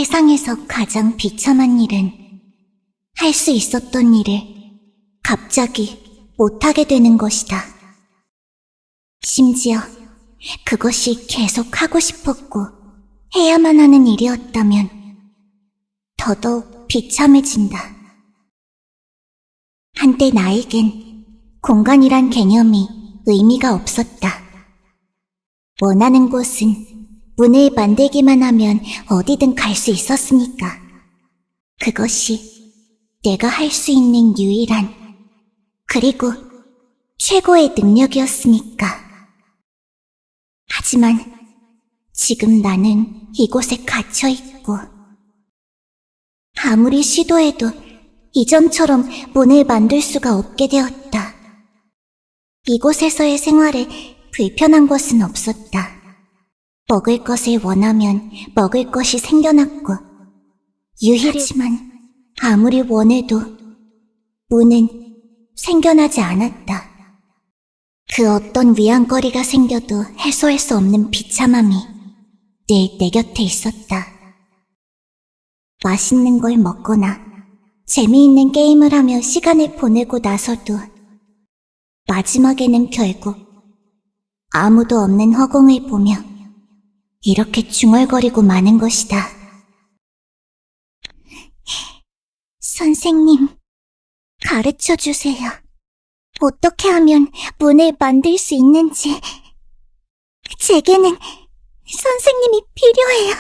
세상에서 가장 비참한 일은 할 수 있었던 일을 갑자기 못하게 되는 것이다. 심지어 그것이 계속 하고 싶었고 해야만 하는 일이었다면 더더욱 비참해진다. 한때 나에겐 공간이란 개념이 의미가 없었다. 원하는 곳은 문을 만들기만 하면 어디든 갈 수 있었으니까. 그것이 내가 할 수 있는 유일한 그리고 최고의 능력이었으니까. 하지만 지금 나는 이곳에 갇혀있고 아무리 시도해도 이전처럼 문을 만들 수가 없게 되었다. 이곳에서의 생활에 불편한 것은 없었다. 먹을 것을 원하면 먹을 것이 생겨났고 하지만 아무리 원해도 문은 생겨나지 않았다. 그 어떤 위안거리가 생겨도 해소할 수 없는 비참함이 늘 내 곁에 있었다. 맛있는 걸 먹거나 재미있는 게임을 하며 시간을 보내고 나서도 마지막에는 결국 아무도 없는 허공을 보며 이렇게 중얼거리고 마는 것이다. 선생님, 가르쳐 주세요. 어떻게 하면 문을 만들 수 있는지. 제게는 선생님이 필요해요.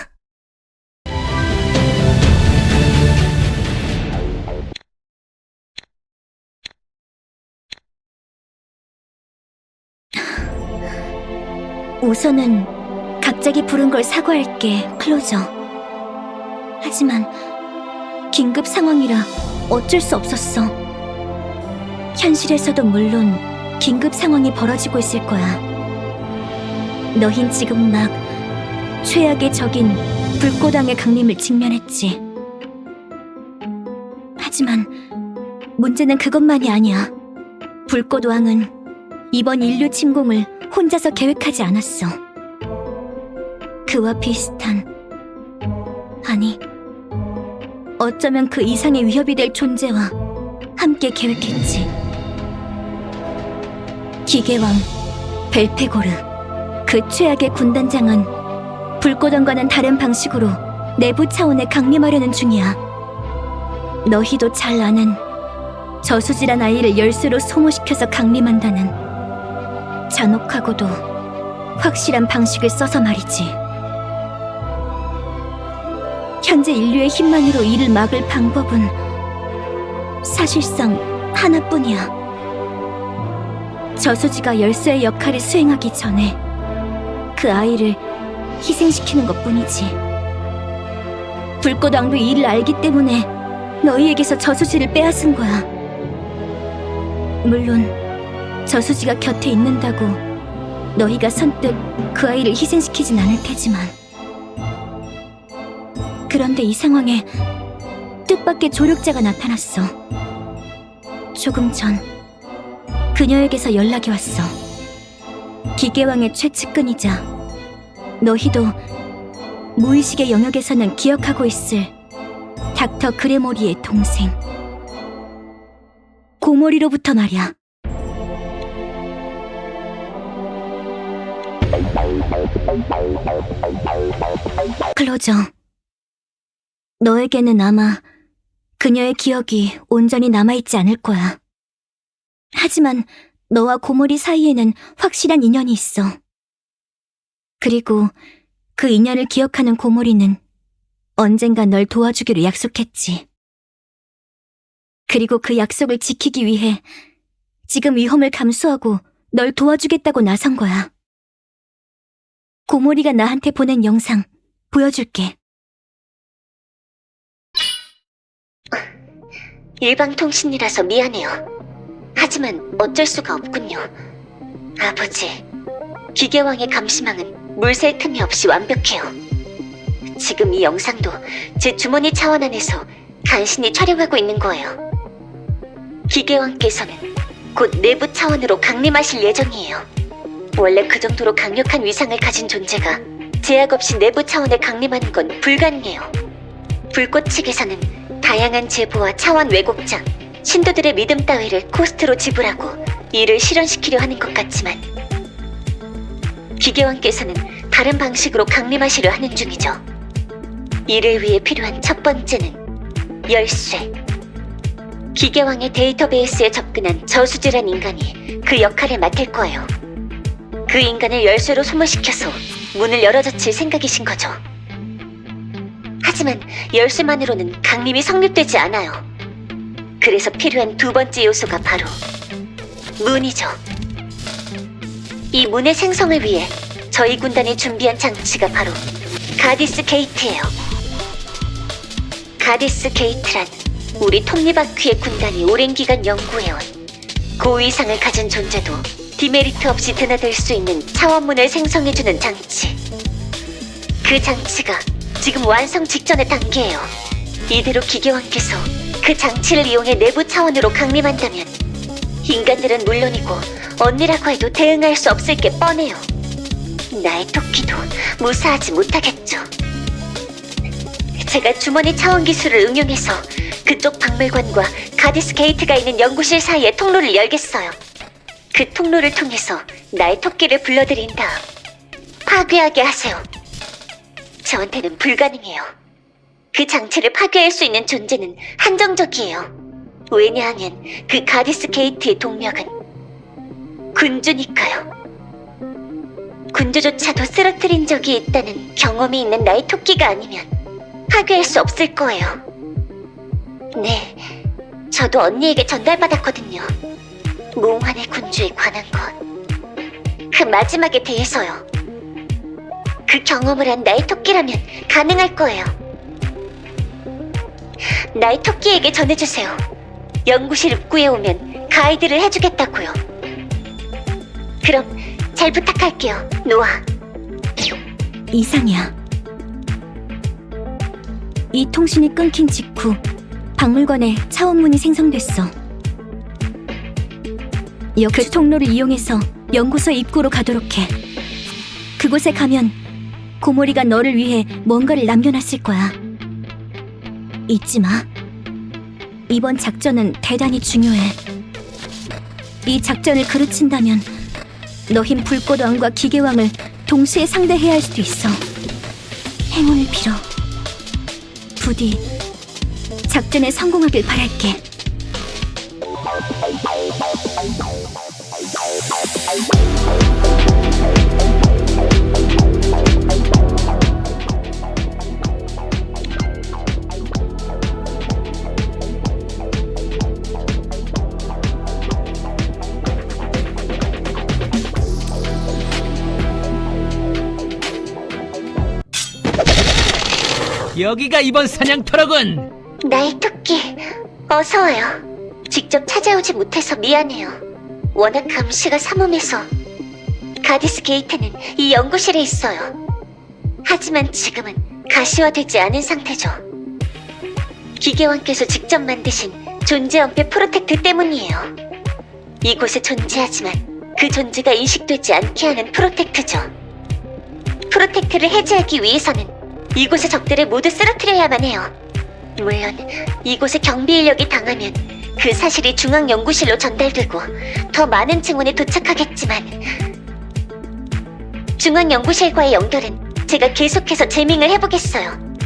우선은 갑자기 부른 걸 사과할게, 클로저. 하지만 긴급 상황이라 어쩔 수 없었어. 현실에서도 물론 긴급 상황이 벌어지고 있을 거야. 너흰 지금 막 최악의 적인 불꽃왕의 강림을 직면했지. 하지만 문제는 그것만이 아니야. 불꽃왕은 이번 인류 침공을 혼자서 계획하지 않았어. 그와 비슷한, 아니, 어쩌면 그 이상의 위협이 될 존재와 함께 계획했지. 기계왕 벨페고르, 그 최악의 군단장은 불꽃왕과는 다른 방식으로 내부 차원에 강림하려는 중이야. 너희도 잘 아는 저수지란 아이를 열쇠로 소모시켜서 강림한다는 잔혹하고도 확실한 방식을 써서 말이지. 현재 인류의 힘만으로 이를 막을 방법은 사실상 하나뿐이야. 저수지가 열쇠의 역할을 수행하기 전에 그 아이를 희생시키는 것뿐이지. 불꽃왕도 이 일을 알기 때문에 너희에게서 저수지를 빼앗은 거야. 물론 저수지가 곁에 있는다고 너희가 선뜻 그 아이를 희생시키진 않을 테지만. 그런데 이 상황에 뜻밖의 조력자가 나타났어. 조금 전 그녀에게서 연락이 왔어. 기계왕의 최측근이자 너희도 무의식의 영역에서는 기억하고 있을 닥터 그레모리의 동생 고모리로부터 말이야. 클로저, 너에게는 아마 그녀의 기억이 온전히 남아있지 않을 거야. 하지만 너와 고모리 사이에는 확실한 인연이 있어. 그리고 그 인연을 기억하는 고모리는 언젠가 널 도와주기로 약속했지. 그리고 그 약속을 지키기 위해 지금 위험을 감수하고 널 도와주겠다고 나선 거야. 고모리가 나한테 보낸 영상 보여줄게. 일방통신이라서 미안해요. 하지만 어쩔 수가 없군요. 아버지, 기계왕의 감시망은 물샐 틈이 없이 완벽해요. 지금 이 영상도 제 주머니 차원 안에서 간신히 촬영하고 있는 거예요. 기계왕께서는 곧 내부 차원으로 강림하실 예정이에요. 원래 그 정도로 강력한 위상을 가진 존재가 제약 없이 내부 차원에 강림하는 건 불가능해요. 불꽃 측에서는 다양한 제보와 차원 왜곡장, 신도들의 믿음 따위를 코스트로 지불하고 이를 실현시키려 하는 것 같지만 기계왕께서는 다른 방식으로 강림하시려 하는 중이죠. 이를 위해 필요한 첫 번째는 열쇠. 기계왕의 데이터베이스에 접근한 저수지란 인간이 그 역할을 맡을 거예요. 그 인간을 열쇠로 소모시켜서 문을 열어젖힐 생각이신 거죠. 하지만 열쇠만으로는 강림이 성립되지 않아요. 그래서 필요한 두 번째 요소가 바로 문이죠. 이 문의 생성을 위해 저희 군단이 준비한 장치가 바로 가디스 게이트예요. 가디스 게이트란 우리 톱니바퀴의 군단이 오랜 기간 연구해온 고위상을 가진 존재도 디메리트 없이 드나들 수 있는 차원문을 생성해주는 장치. 그 장치가 지금 완성 직전의 단계예요. 이대로 기계왕께서 그 장치를 이용해 내부 차원으로 강림한다면 인간들은 물론이고 언니라고 해도 대응할 수 없을 게 뻔해요. 나의 토끼도 무사하지 못하겠죠. 제가 주머니 차원 기술을 응용해서 그쪽 박물관과 가디스 게이트가 있는 연구실 사이에 통로를 열겠어요. 그 통로를 통해서 나의 토끼를 불러들인 다음 파괴하게 하세요. 저한테는 불가능해요. 그 장치를 파괴할 수 있는 존재는 한정적이에요. 왜냐하면 그 가디스 게이트의 동력은 군주니까요. 군주조차도 쓰러뜨린 적이 있다는 경험이 있는 나의 토끼가 아니면 파괴할 수 없을 거예요. 네, 저도 언니에게 전달받았거든요. 몽환의 군주에 관한 것. 그 마지막에 대해서요. 그 경험을 한 나의 토끼라면 가능할 거예요. 나의 토끼에게 전해주세요. 연구실 입구에 오면 가이드를 해주겠다고요. 그럼 잘 부탁할게요, 노아. 이상이야. 이 통신이 끊긴 직후 박물관에 차원문이 생성됐어. 그 통로를 이용해서 연구소 입구로 가도록 해. 그곳에 가면 고모리가 너를 위해 뭔가를 남겨놨을 거야. 잊지 마. 이번 작전은 대단히 중요해. 이 작전을 그르친다면 너흰 불꽃왕과 기계왕을 동시에 상대해야 할 수도 있어. 행운을 빌어. 부디 작전에 성공하길 바랄게. 여기가 이번 사냥터로군. 나의 토끼, 어서 와요. 직접 찾아오지 못해서 미안해요. 워낙 감시가 삼엄해서. 가디스 게이트는 이 연구실에 있어요. 하지만 지금은 가시화되지 않은 상태죠. 기계왕께서 직접 만드신 존재연패 프로텍트 때문이에요. 이곳에 존재하지만 그 존재가 인식되지 않게 하는 프로텍트죠. 프로텍트를 해제하기 위해서는 이곳의 적들을 모두 쓰러뜨려야만 해요. 물론 이곳의 경비 인력이 당하면 그 사실이 중앙연구실로 전달되고 더 많은 증언에 도착하겠지만 중앙연구실과의 연결은 제가 계속해서 재밍을 해보겠어요.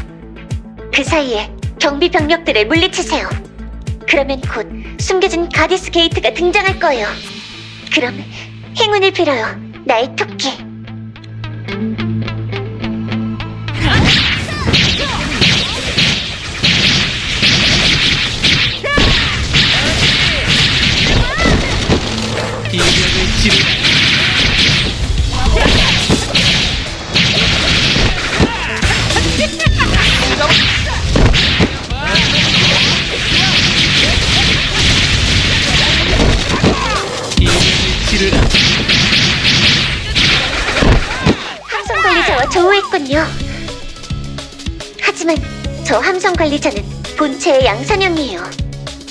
그 사이에 경비 병력들을 물리치세요. 그러면 곧 숨겨진 가디스 게이트가 등장할 거예요. 그럼 행운을 빌어요, 나의 토끼. 이력을 지르. 함성 관리자와 조우했군요. 하지만 저 함성 관리자는 본체의 양산형이에요.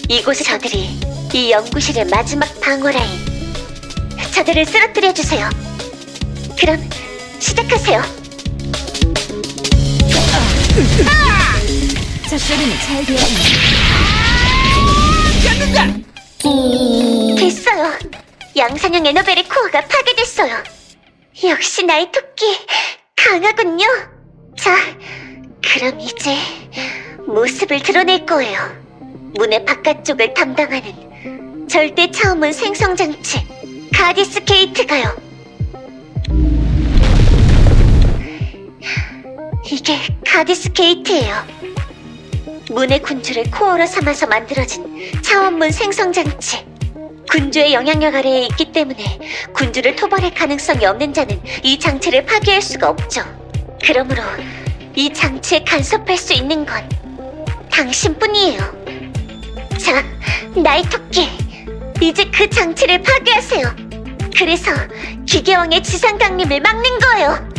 이곳의 저들이 이 연구실의 마지막 방어라인. 저들을 쓰러뜨려 주세요. 그럼 시작하세요. 작전은 잘 되었네. 됐어요. 양산형 에너벨의 코어가 파괴됐어요. 역시 나의 토끼 강하군요. 자, 그럼 이제 모습을 드러낼 거예요. 문의 바깥쪽을 담당하는 절대 차원문 생성장치 가디스 게이트가요. 이게 가디스 게이트예요. 문의 군주를 코어로 삼아서 만들어진 차원문 생성장치. 군주의 영향력 아래에 있기 때문에 군주를 토벌할 가능성이 없는 자는 이 장치를 파괴할 수가 없죠. 그러므로 이 장치에 간섭할 수 있는 건 당신뿐이에요. 자, 나의 토끼, 이제 그 장치를 파괴하세요. 그래서 기계왕의 지상 강림을 막는 거예요.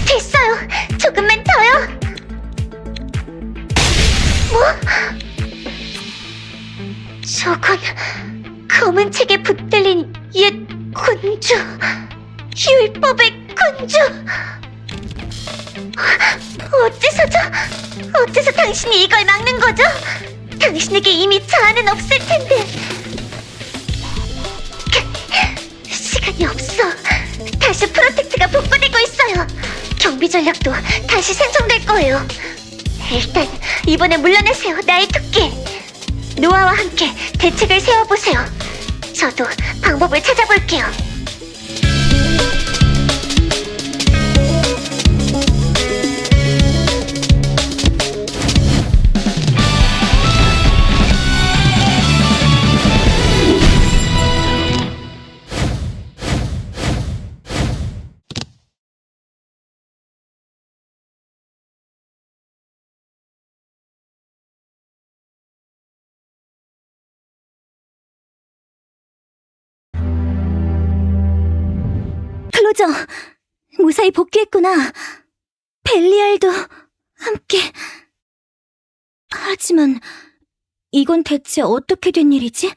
됐어요. 조금만 더요. 뭐? 저건 검은 책에 붙들린 옛 군주, 율법의 군주. 어째서 당신이 이걸 막는 거죠? 당신에게 이미 자아는 없을 텐데. 시간이 없어. 다시 프로텍트가 복구되고 있어요. 경비 전력도 다시 생성될 거예요. 일단 이번에 물러나세요, 나의 토끼. 노아와 함께 대책을 세워보세요. 저도 방법을 찾아볼게요. 클로저, 무사히 복귀했구나. 벨리알도 함께. 하지만 이건 대체 어떻게 된 일이지?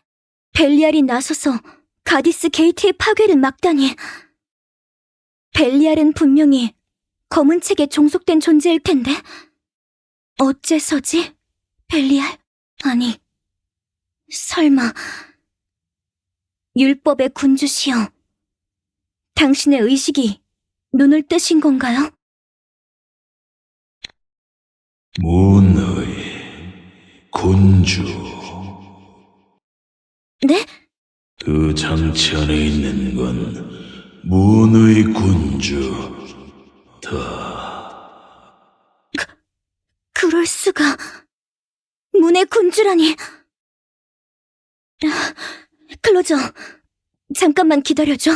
벨리알이 나서서 가디스 게이트의 파괴를 막다니. 벨리알은 분명히 검은 책에 종속된 존재일 텐데. 어째서지? 벨리알? 아니, 설마 율법의 군주시여, 당신의 의식이 눈을 뜨신 건가요? 문의 군주. 네? 그 장치 안에 있는 건 문의 군주. 그럴 수가. 문의 군주라니. 클로저, 잠깐만 기다려줘.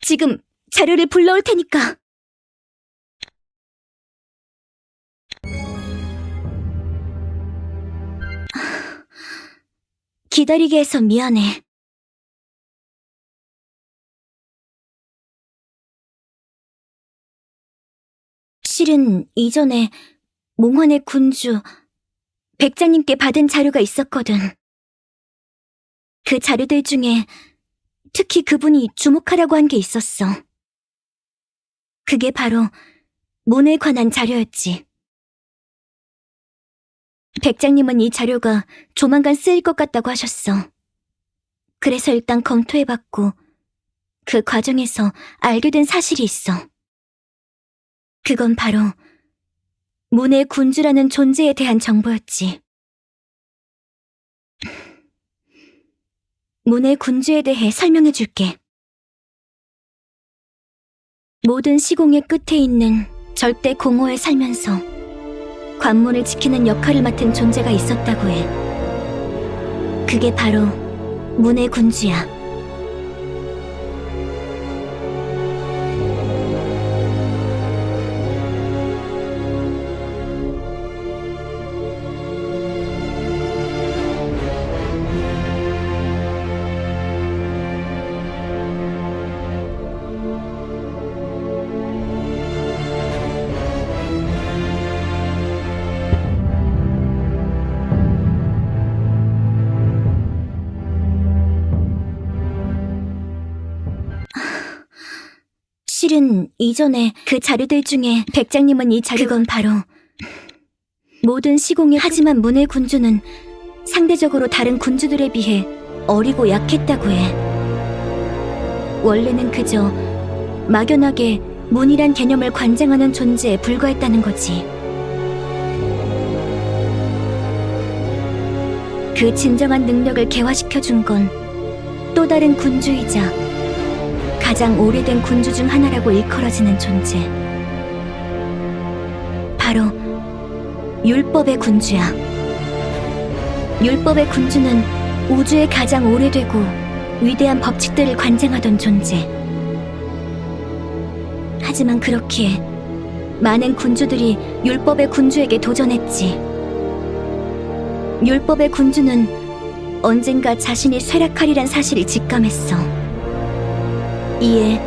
지금 자료를 불러올 테니까. 기다리게 해서 미안해. 실은 이전에 몽환의 군주 백장님께 받은 자료가 있었거든. 그 자료들 중에 특히 그분이 주목하라고 한 게 있었어. 그게 바로 문에 관한 자료였지. 백장님은 이 자료가 조만간 쓰일 것 같다고 하셨어. 그래서 일단 검토해봤고 그 과정에서 알게 된 사실이 있어. 그건 바로 문의 군주라는 존재에 대한 정보였지. 문의 군주에 대해 설명해줄게. 모든 시공의 끝에 있는 절대 공허에 살면서 관문을 지키는 역할을 맡은 존재가 있었다고 해. 그게 바로 문의 군주야. 실은 이전에 그 자료들 중에 백장님은 이 자료 그건 바로 모든 시공의 하지만 문의 군주는 상대적으로 다른 군주들에 비해 어리고 약했다고 해. 원래는 그저 막연하게 문이란 개념을 관장하는 존재에 불과했다는 거지. 그 진정한 능력을 개화시켜준 건 또 다른 군주이자 가장 오래된 군주 중 하나라고 일컬어지는 존재. 바로 율법의 군주야. 율법의 군주는 우주의 가장 오래되고 위대한 법칙들을 관장하던 존재. 하지만 그렇기에 많은 군주들이 율법의 군주에게 도전했지. 율법의 군주는 언젠가 자신이 쇠락하리란 사실을 직감했어. 이에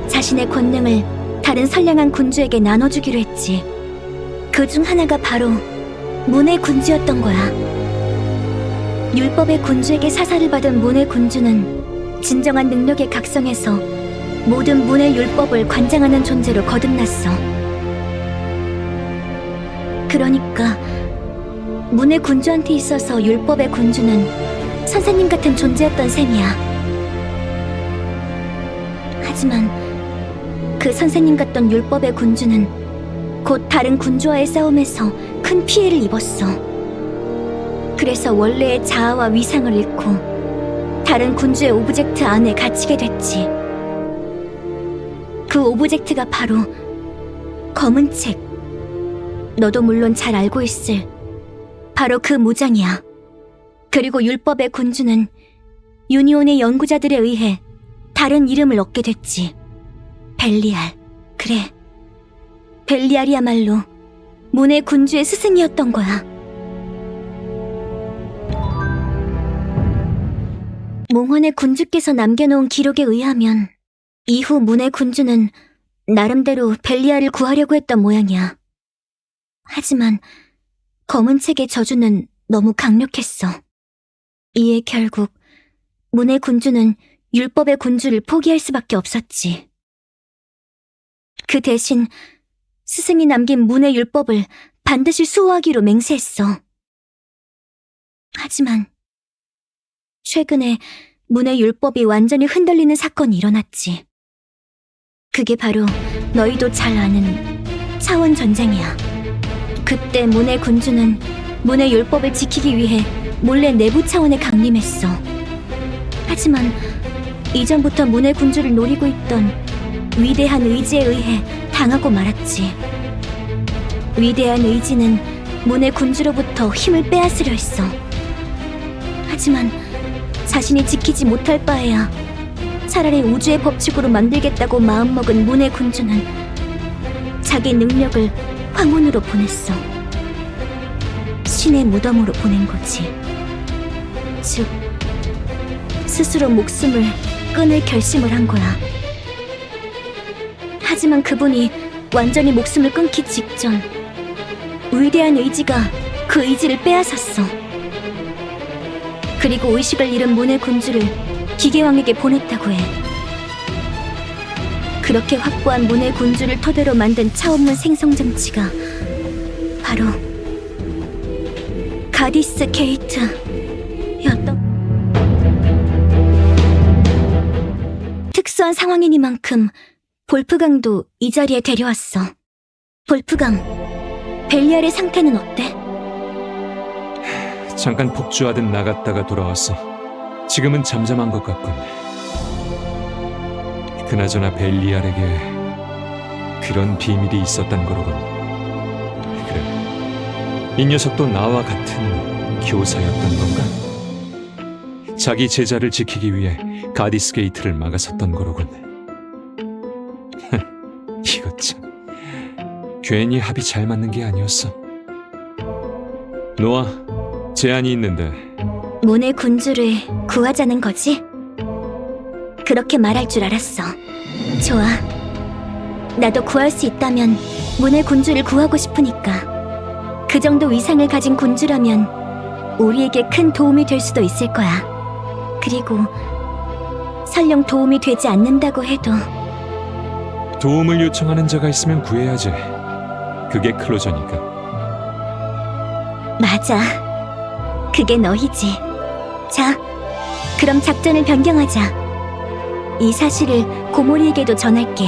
자신의 권능을 다른 선량한 군주에게 나눠주기로 했지. 그 중 하나가 바로 문의 군주였던 거야. 율법의 군주에게 사사를 받은 문의 군주는 진정한 능력에 각성해서 모든 문의 율법을 관장하는 존재로 거듭났어. 그러니까 문의 군주한테 있어서 율법의 군주는 선생님 같은 존재였던 셈이야. 하지만 그 선생님 같던 율법의 군주는 곧 다른 군주와의 싸움에서 큰 피해를 입었어. 그래서 원래의 자아와 위상을 잃고 다른 군주의 오브젝트 안에 갇히게 됐지. 그 오브젝트가 바로 검은 책. 너도 물론 잘 알고 있을 바로 그 무장이야. 그리고 율법의 군주는 유니온의 연구자들에 의해 다른 이름을 얻게 됐지. 벨리알. 그래. 벨리알이야말로 문의 군주의 스승이었던 거야. 몽환의 군주께서 남겨놓은 기록에 의하면 이후 문의 군주는 나름대로 벨리알을 구하려고 했던 모양이야. 하지만 검은 책의 저주는 너무 강력했어. 이에 결국 문의 군주는 율법의 군주를 포기할 수밖에 없었지. 그 대신 스승이 남긴 문의 율법을 반드시 수호하기로 맹세했어. 하지만 최근에 문의 율법이 완전히 흔들리는 사건이 일어났지. 그게 바로 너희도 잘 아는 차원 전쟁이야. 그때 문의 군주는 문의 율법을 지키기 위해 몰래 내부 차원에 강림했어. 하지만 이전부터 문의 군주를 노리고 있던 위대한 의지에 의해 당하고 말았지. 위대한 의지는 문의 군주로부터 힘을 빼앗으려 했어. 하지만 자신이 지키지 못할 바에야 차라리 우주의 법칙으로 만들겠다고 마음먹은 문의 군주는 자기 능력을 황혼으로 보냈어. 신의 무덤으로 보낸 거지. 즉, 스스로 목숨을 끊을 결심을 한 거야. 하지만 그분이 완전히 목숨을 끊기 직전 위대한 의지가 그 의지를 빼앗았어. 그리고 의식을 잃은 문의 군주를 기계왕에게 보냈다고 해. 그렇게 확보한 문의 군주를 토대로 만든 차원문 생성 장치가 바로 가디스 게이트였던. 특수한 상황이니만큼 볼프강도 이 자리에 데려왔어. 볼프강, 벨리알의 상태는 어때? 잠깐 폭주하듯 나갔다가 돌아왔어. 지금은 잠잠한 것 같군. 그나저나 벨리알에게 그런 비밀이 있었단 거로군. 그래, 이 녀석도 나와 같은 교사였던 건가? 자기 제자를 지키기 위해 가디스 게이트를 막아섰던 거로군. 이것 참, 괜히 합이 잘 맞는 게 아니었어. 노아, 제안이 있는데. 문의 군주를 구하자는 거지? 그렇게 말할 줄 알았어. 좋아. 나도 구할 수 있다면 문의 군주를 구하고 싶으니까. 그 정도 위상을 가진 군주라면 우리에게 큰 도움이 될 수도 있을 거야. 그리고 설령 도움이 되지 않는다고 해도 도움을 요청하는 자가 있으면 구해야지. 그게 클로저니까. 맞아. 그게 너희지. 자, 그럼 작전을 변경하자. 이 사실을 고모리에게도 전할게.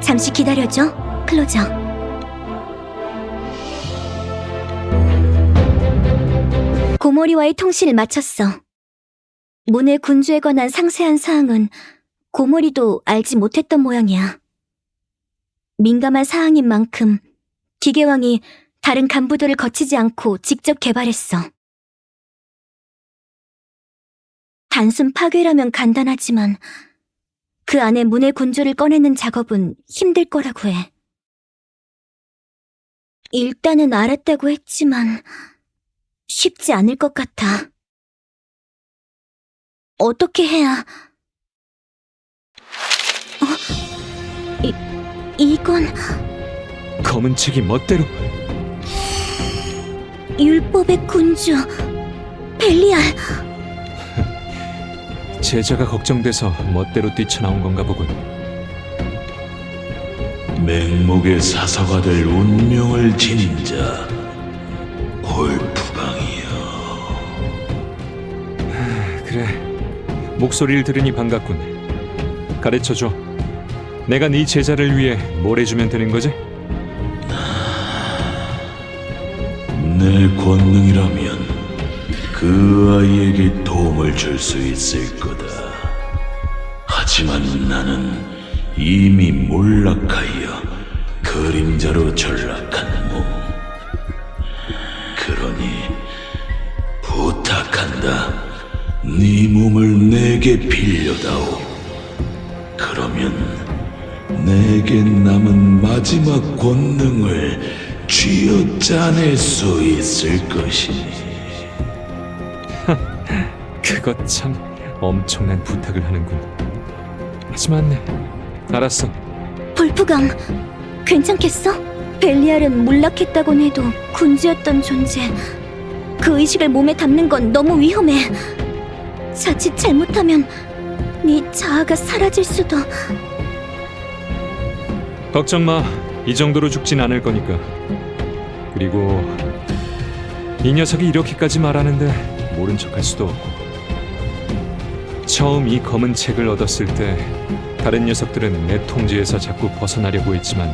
잠시 기다려줘, 클로저. 고모리와의 통신을 마쳤어. 문의 군주에 관한 상세한 사항은 고모리도 알지 못했던 모양이야. 민감한 사항인 만큼 기계왕이 다른 간부들을 거치지 않고 직접 개발했어. 단순 파괴라면 간단하지만 그 안에 문의 군주를 꺼내는 작업은 힘들 거라고 해. 일단은 알았다고 했지만 쉽지 않을 것 같아. 어떻게 해야... 이건 검은 책이 멋대로. 율법의 군주 벨리알. 제자가 걱정돼서 멋대로 뛰쳐나온 건가 보군. 맹목의 사서가 될 운명을 지닌 자 골프강이여. 그래, 목소리를 들으니 반갑군. 가르쳐줘. 내가 네 제자를 위해 뭘 해주면 되는 거지? 내 권능이라면 그 아이에게 도움을 줄 수 있을 거다. 하지만 나는 이미 몰락하여 그림자로 전락한 몸. 그러니 부탁한다. 네 몸을 내게 빌려다오. 그러면 내게 남은 마지막 권능을 쥐어짜낼 수 있을 것이니. 그것 참 엄청난 부탁을 하는군. 하지만 알았어. 볼프강, 괜찮겠어? 벨리알은 몰락했다곤 해도 군주였던 존재. 그 의식을 몸에 담는 건 너무 위험해. 자칫 잘못하면 네 자아가 사라질 수도. 걱정 마. 이 정도로 죽진 않을 거니까. 그리고 이 녀석이 이렇게까지 말하는데 모른 척할 수도 없고. 처음 이 검은 책을 얻었을 때 다른 녀석들은 내 통제에서 자꾸 벗어나려고 했지만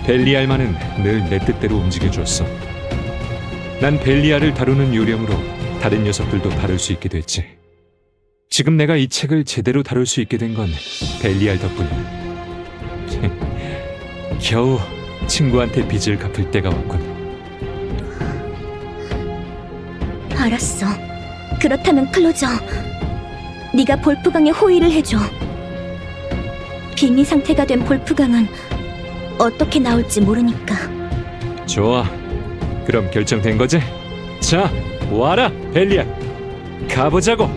벨리알만은 늘 내 뜻대로 움직여줬어. 난 벨리알을 다루는 요령으로 다른 녀석들도 다룰 수 있게 됐지. 지금 내가 이 책을 제대로 다룰 수 있게 된 건 벨리알 덕분이야. 겨우 친구한테 빚을 갚을 때가 왔군. 알았어. 그렇다면 클로저, 네가 볼프강에 호의를 해줘. 빙의 상태가 된 볼프강은 어떻게 나올지 모르니까. 좋아. 그럼 결정된 거지? 자, 와라, 벨리알. 가보자고.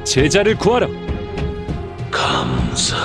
제자를 구하러. 감사.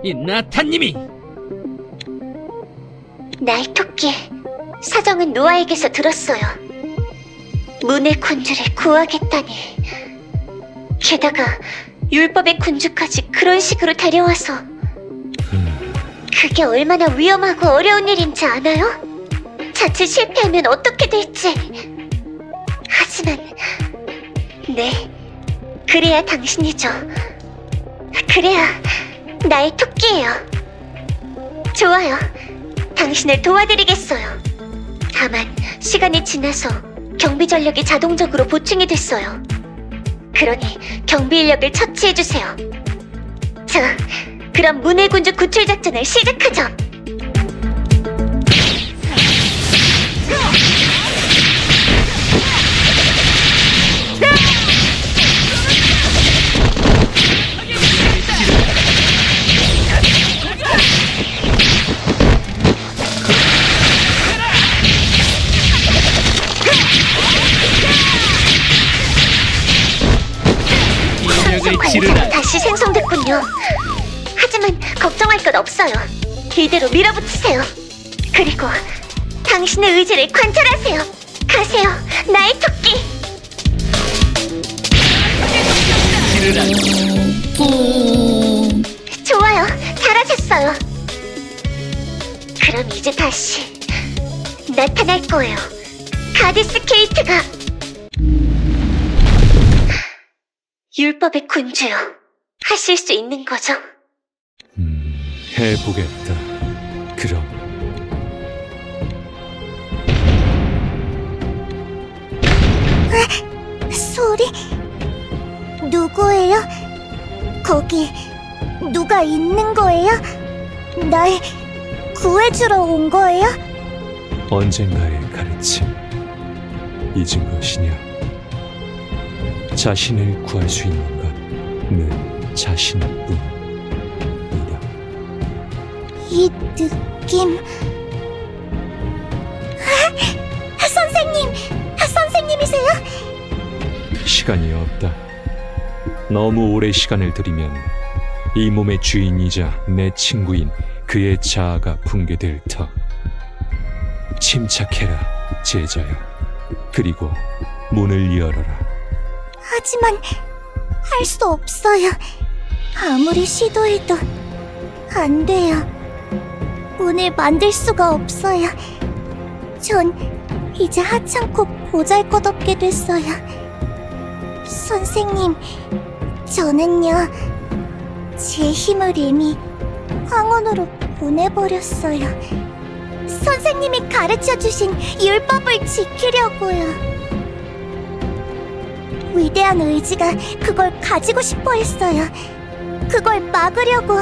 이 나타님이 나이토끼, 사정은 노아에게서 들었어요. 문의 군주를 구하겠다니. 게다가 율법의 군주까지 그런 식으로 데려와서 그게 얼마나 위험하고 어려운 일인지 아나요? 자칫 실패하면 어떻게 될지. 하지만 네, 그래야 당신이죠. 그래야 나의 토끼예요. 좋아요. 당신을 도와드리겠어요. 다만 시간이 지나서 경비 전력이 자동적으로 보충이 됐어요. 그러니 경비 인력을 처치해주세요. 자, 그럼 문의 군주 구출 작전을 시작하죠. 인력을 지르라. 다시 생성됐군요. 하지만 걱정할 것 없어요. 이대로 밀어붙이세요. 그리고 당신의 의지를 관찰하세요. 가세요, 나의 토끼. 지르라. 좋아요, 잘하셨어요. 그럼 이제 다시 나타날 거예요. 가디스 케이트가 율법의 군주요. 하실 수 있는 거죠? 해보겠다. 그럼. 소리? 누구예요? 거기 누가 있는 거예요? 날 구해주러 온 거예요? 언젠가의 가르침 잊은 것이냐? 자신을 구할 수 있는 건 는 자신뿐이다. 이 느낌... 선생님! 선생님이세요? 시간이 없다. 너무 오래 시간을 들이면 이 몸의 주인이자 내 친구인 그의 자아가 붕괴될 터. 침착해라, 제자여. 그리고 문을 열어라. 하지만 할 수 없어요. 아무리 시도해도 안 돼요. 문을 만들 수가 없어요. 전 이제 하찮고 보잘것없게 됐어요. 선생님, 저는요, 제 힘을 이미 황혼으로 보내버렸어요. 선생님이 가르쳐주신 율법을 지키려고요. 위대한 의지가 그걸 가지고 싶어 했어요. 그걸 막으려고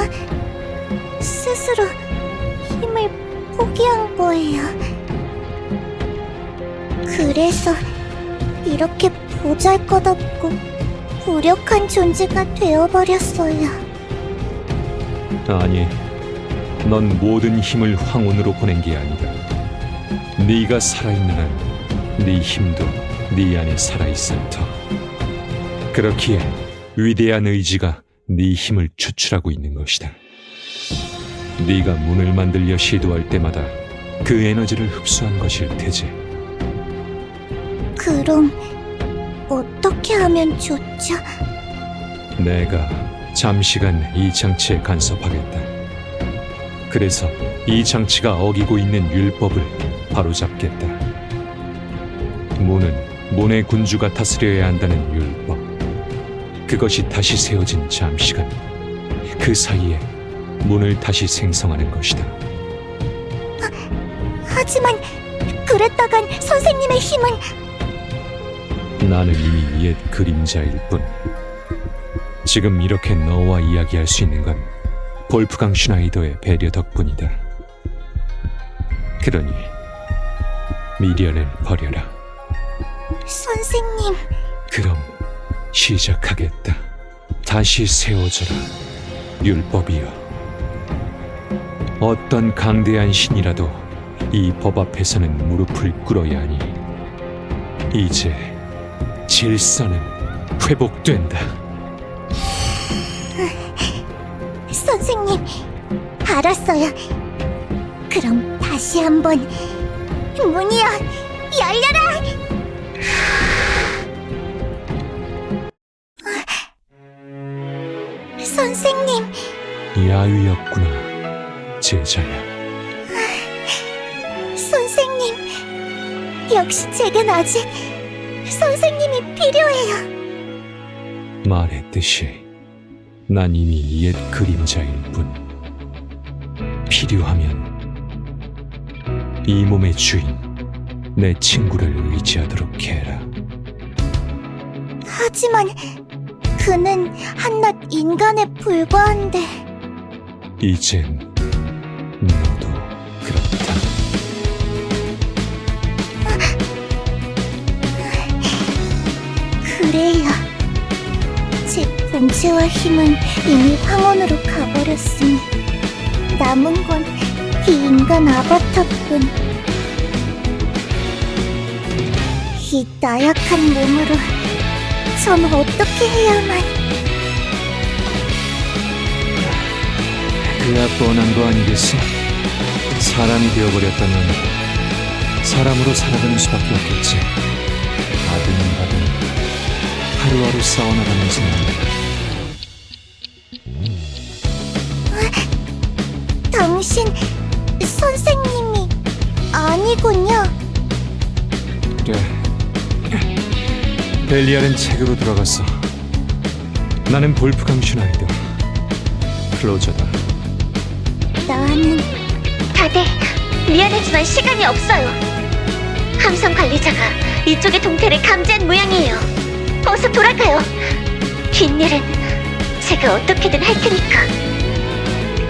스스로 힘을 포기한 거예요. 그래서 이렇게 보잘것없고 무력한 존재가 되어버렸어요. 아니, 넌 모든 힘을 황혼으로 보낸 게 아니다. 네가 살아있는 한 네 힘도 네 안에 살아있을 터. 그렇기에 위대한 의지가 네 힘을 추출하고 있는 것이다. 네가 문을 만들려 시도할 때마다 그 에너지를 흡수한 것일 테지. 그럼 어떻게 하면 좋죠? 내가 잠시간 이 장치에 간섭하겠다. 그래서 이 장치가 어기고 있는 율법을 바로잡겠다. 문은 문의 군주가 다스려야 한다는 율법. 그것이 다시 세워진 잠시간. 그 사이에 문을 다시 생성하는 것이다. 하지만 그랬다간 선생님의 힘은... 나는 이미 옛 그림자일 뿐. 지금 이렇게 너와 이야기할 수 있는 건 볼프강 슈나이더의 배려 덕분이다. 그러니 미련을 버려라. 선생님... 그럼 시작하겠다. 다시 세워져라, 율법이여. 어떤 강대한 신이라도 이 법 앞에서는 무릎을 꿇어야 하니 이제 질서는 회복된다. 선생님, 알았어요. 그럼 다시 한번 문이여, 열려라! 선생님, 야유였구나, 제자야. 선생님, 역시 제겐 아직 선생님이 필요해요. 말했듯이 난 이미 옛 그림자일 뿐. 필요하면 이 몸의 주인, 내 친구를 의지하도록 해라. 하지만 그는 한낱 인간에 불과한데. 이젠 너도 그렇다. 그래야 제 본체와 힘은 이미 황혼으로 가버렸으니 남은 건 이 인간 아바타뿐. 이 나약한 몸으로 전 어떻게 해야만. 그야 뻔한 거 아니겠어? 사람이 되어버렸다면 사람으로 살아가는 수밖에 없겠지. 아등바등 하루하루 싸워나가면서 당신 선생님이 아니군요. 그래. 벨리알은 책으로 돌아갔어. 나는 볼프강 슈나이더 클로저다. 나는 다들 미안하지만 시간이 없어요. 함선 관리자가 이쪽의 동태를 감지한 모양이에요. 어서 돌아가요. 뒷일은 제가 어떻게든 할 테니까.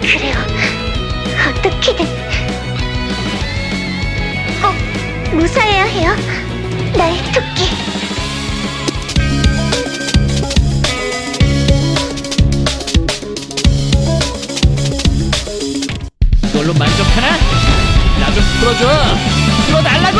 그래요. 어떻게든. 꼭 무사해야 해요. 나의 토끼. 이걸로 만족하나? 나 좀 풀어줘. 풀어달라고!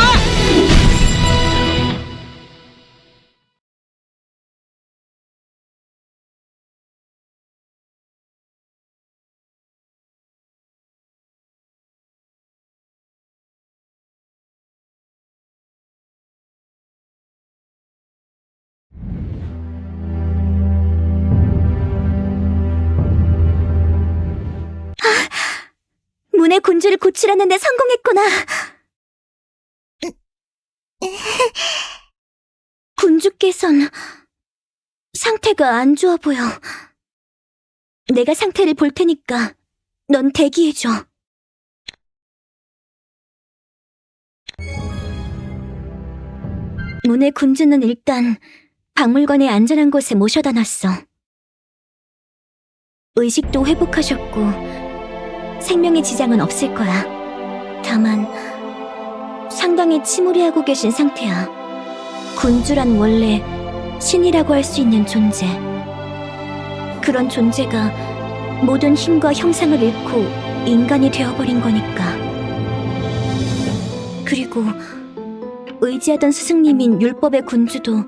문의 군주를 구출하는 데 성공했구나. 군주께선 상태가 안 좋아 보여. 내가 상태를 볼 테니까 넌 대기해줘. 문의 군주는 일단 박물관의 안전한 곳에 모셔다 놨어. 의식도 회복하셨고 생명의 지장은 없을 거야. 다만 상당히 침울해하고 계신 상태야. 군주란 원래 신이라고 할 수 있는 존재. 그런 존재가 모든 힘과 형상을 잃고 인간이 되어버린 거니까. 그리고 의지하던 스승님인 율법의 군주도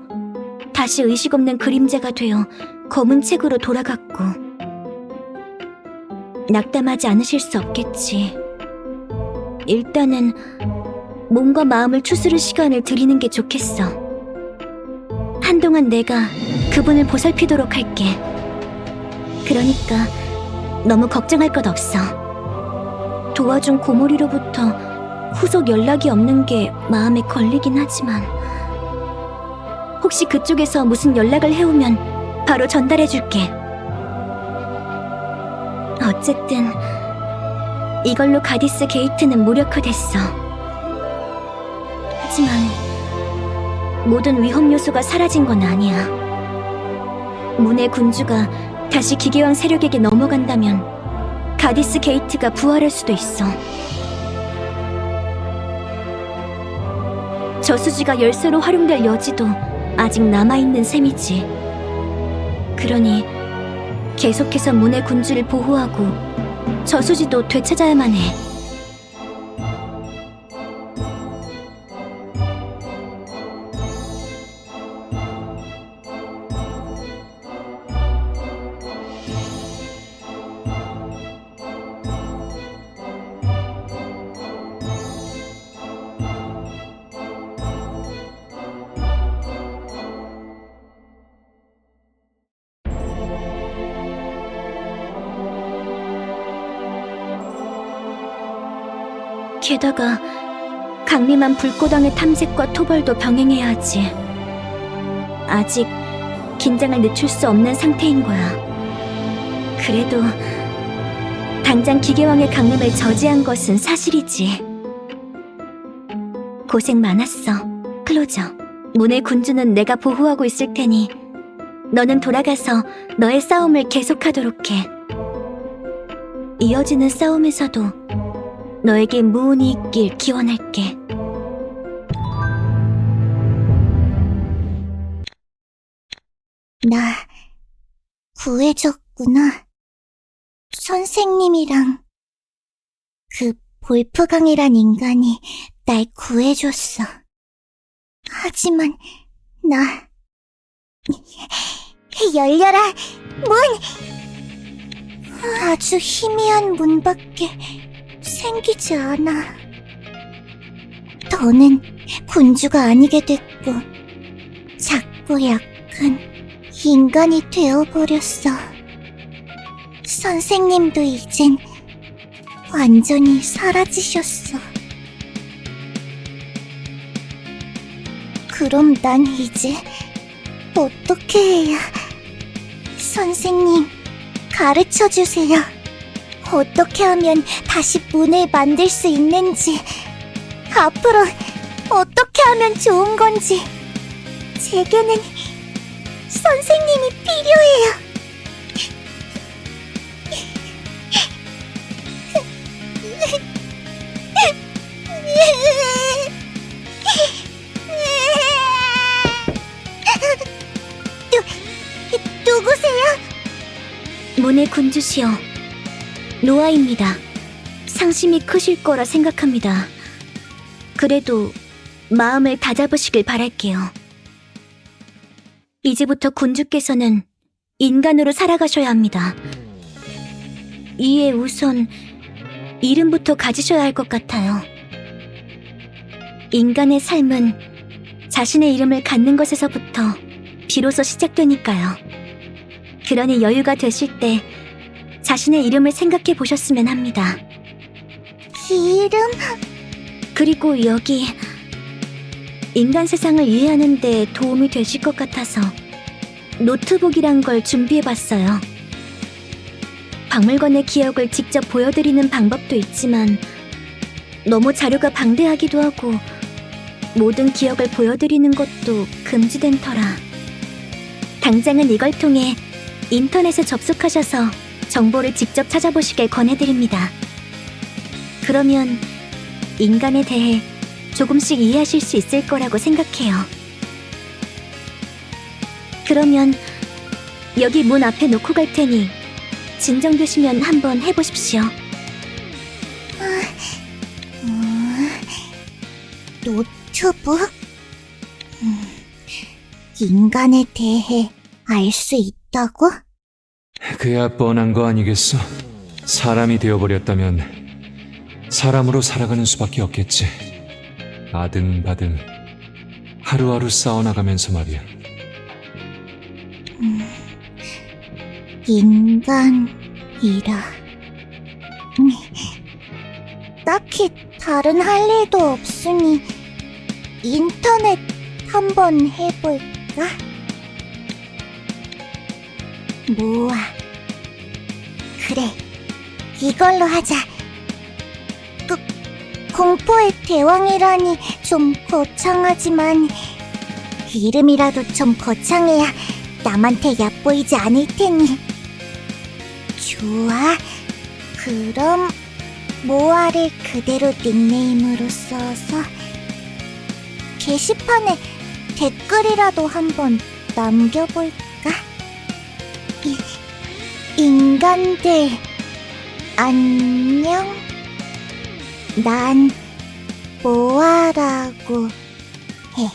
다시 의식 없는 그림자가 되어 검은 책으로 돌아갔고. 낙담하지 않으실 수 없겠지. 일단은 몸과 마음을 추스를 시간을 드리는 게 좋겠어. 한동안 내가 그분을 보살피도록 할게. 그러니까 너무 걱정할 것 없어. 도와준 고모리로부터 후속 연락이 없는 게 마음에 걸리긴 하지만 혹시 그쪽에서 무슨 연락을 해오면 바로 전달해줄게. 어쨌든 이걸로 가디스 게이트는 무력화됐어. 하지만 모든 위험 요소가 사라진 건 아니야. 문의 군주가 다시 기계왕 세력에게 넘어간다면 가디스 게이트가 부활할 수도 있어. 저수지가 열쇠로 활용될 여지도 아직 남아있는 셈이지. 그러니 계속해서 문의 군주를 보호하고 저수지도 되찾아야만 해. 게다가 강림한 불꽃왕의 탐색과 토벌도 병행해야 하지. 아직 긴장을 늦출 수 없는 상태인 거야. 그래도 당장 기계왕의 강림을 저지한 것은 사실이지. 고생 많았어, 클로저. 문의 군주는 내가 보호하고 있을 테니 너는 돌아가서 너의 싸움을 계속하도록 해. 이어지는 싸움에서도 너에게 무운이 있길 기원할게. 나 구해줬구나. 선생님이랑 그 볼프강이란 인간이 날 구해줬어. 하지만 나 열려라, 문! 아주 희미한 문밖에 생기지 않아. 더는 군주가 아니게 됐고 작고 약한 인간이 되어버렸어. 선생님도 이젠 완전히 사라지셨어. 그럼 난 이제 어떻게 해야... 선생님, 가르쳐주세요. 어떻게 하면 다시 문을 만들 수 있는지, 앞으로 어떻게 하면 좋은 건지. 제게는 선생님이 필요해요. 누구세요? 문의 군주시여, 노아입니다. 상심이 크실 거라 생각합니다. 그래도 마음을 다잡으시길 바랄게요. 이제부터 군주께서는 인간으로 살아가셔야 합니다. 이에 우선 이름부터 가지셔야 할 것 같아요. 인간의 삶은 자신의 이름을 갖는 것에서부터 비로소 시작되니까요. 그러니 여유가 되실 때 자신의 이름을 생각해 보셨으면 합니다. 이름? 그리고 여기 인간 세상을 이해하는 데 도움이 되실 것 같아서 노트북이란 걸 준비해봤어요. 박물관의 기억을 직접 보여드리는 방법도 있지만 너무 자료가 방대하기도 하고 모든 기억을 보여드리는 것도 금지된 터라 당장은 이걸 통해 인터넷에 접속하셔서 정보를 직접 찾아보시길 권해드립니다. 그러면 인간에 대해 조금씩 이해하실 수 있을 거라고 생각해요. 그러면 여기 문 앞에 놓고 갈 테니 진정되시면 한번 해보십시오. 노트북? 인간에 대해 알 수 있다고? 그야 뻔한 거 아니겠어? 사람이 되어버렸다면 사람으로 살아가는 수밖에 없겠지. 아등바등 하루하루 싸워나가면서 말이야. 인간이라. 딱히 다른 할 일도 없으니 인터넷 한번 해볼까? 모아. 그래, 이걸로 하자. 공포의 대왕이라니 좀 거창하지만 이름이라도 좀 거창해야 남한테 얕보이지 않을 테니. 좋아. 그럼 모아를 그대로 닉네임으로 써서 게시판에 댓글이라도 한번 남겨볼까? 인간들 안녕? 난 모아라고 해.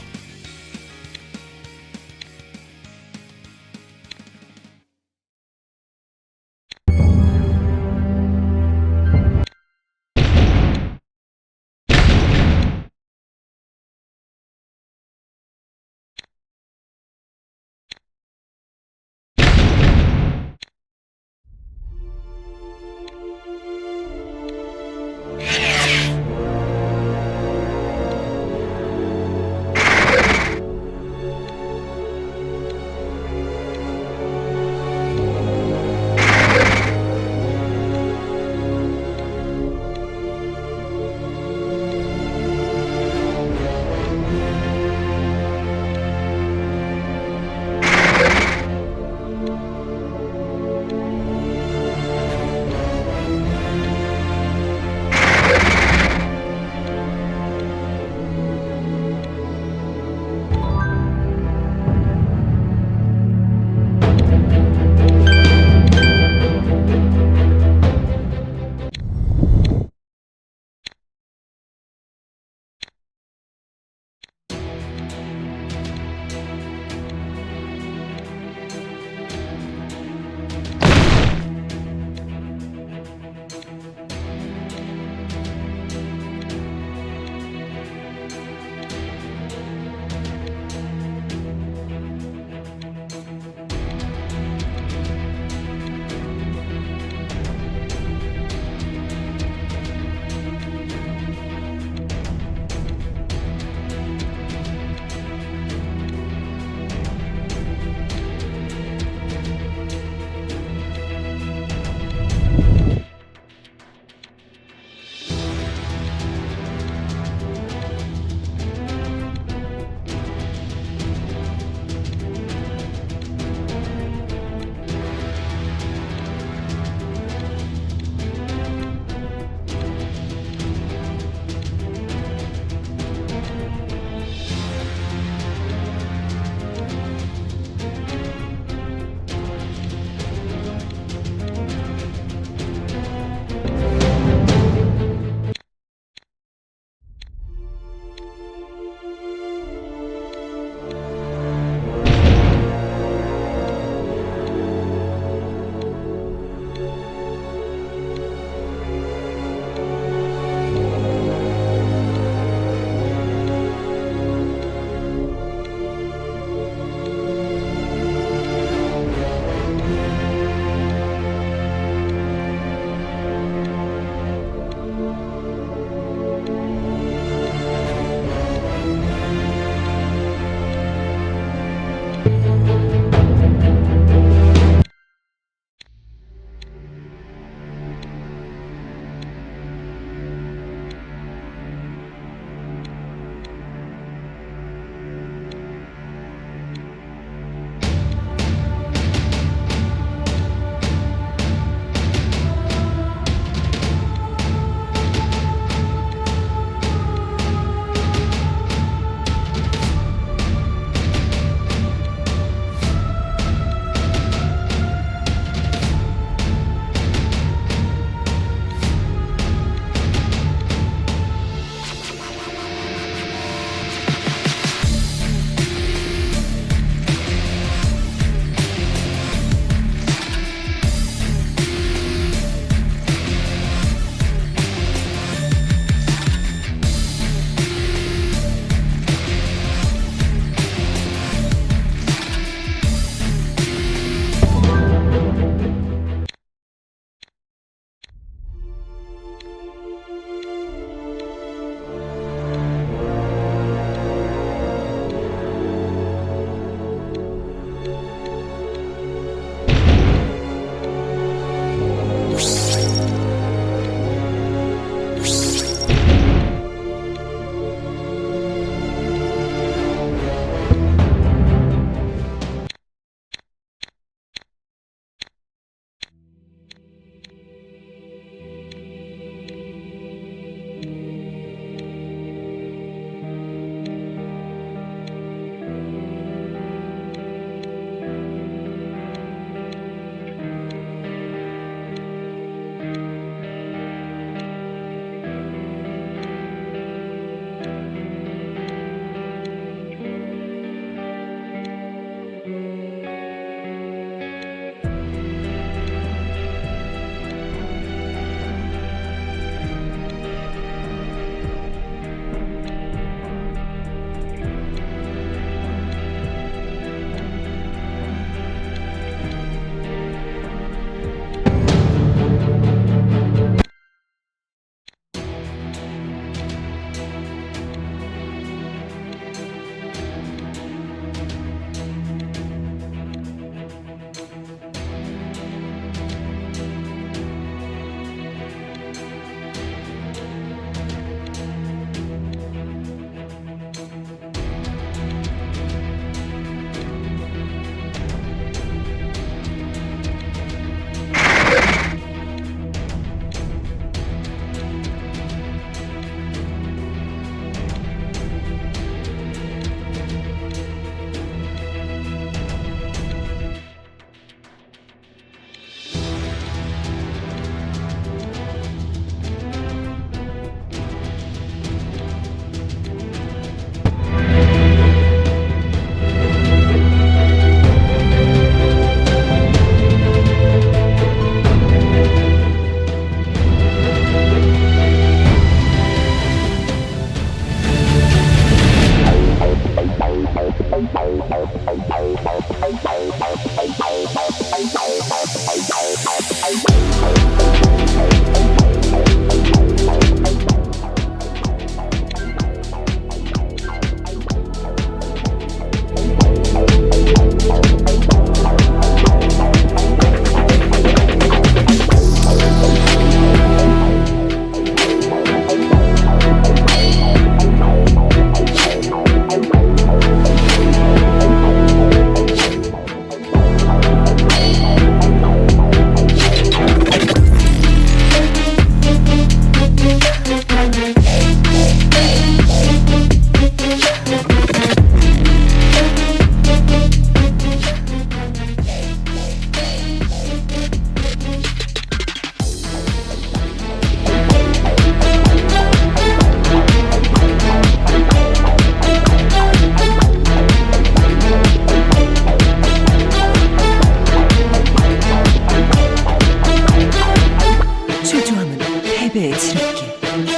패배의 지름길.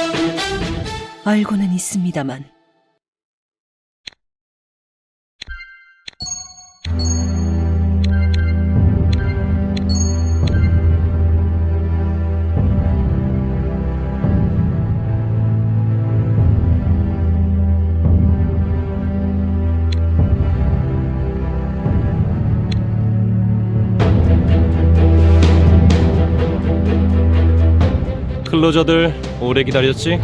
알고는 있습니다만. 클로저들 오래 기다렸지?